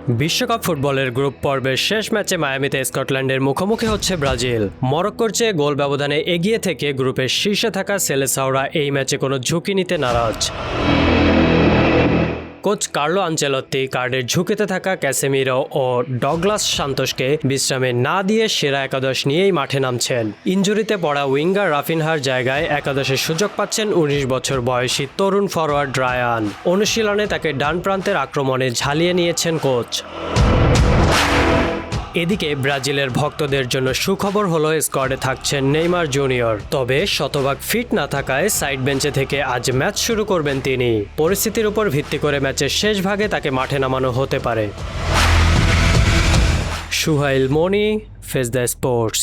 বিশ্বকাপ ফুটবলের গ্রুপ পর্বের শেষ ম্যাচে মায়ামিতে স্কটল্যান্ডের মুখোমুখি হচ্ছে ব্রাজিল। মরক্কোর চেয়ে গোল ব্যবধানে এগিয়ে থেকে গ্রুপের শীর্ষে থাকা সেলেসাওরা এই ম্যাচে কোনো ঝুঁকি নিতে নারাজ। কোচ কার্লো আনচেলত্তি কার্ডের ঝুঁকিতে থাকা ক্যাসেমিরো ও ডগলাস সান্তোসকে বিশ্রামে না দিয়ে সেরা একাদশ নিয়েই মাঠে নামছেন। ইনজুরিতে পড়া উইঙ্গার রাফিনহার জায়গায় একাদশের সুযোগ পাচ্ছেন ১৯ বছর বয়সী তরুণ ফরোয়ার্ড রায়ান। অনুশীলনে তাকে ডান প্রান্তের আক্রমণে ঝালিয়ে নিয়েছেন কোচ। এদিকে ব্রাজিলের ভক্তদের জন্য সুখবর হলো স্কোয়াডে থাকছেন নেইমার জুনিয়র। তবে শতভাগ ফিট না থাকায় সাইড বেঞ্চে থেকে আজ ম্যাচ শুরু করবেন তিনি। পরিস্থিতির উপর ভিত্তি করে ম্যাচের শেষ ভাগে তাকে মাঠে নামানো হতে পারে। সুহাইল মনি, ফেস দ্য স্পোর্টস।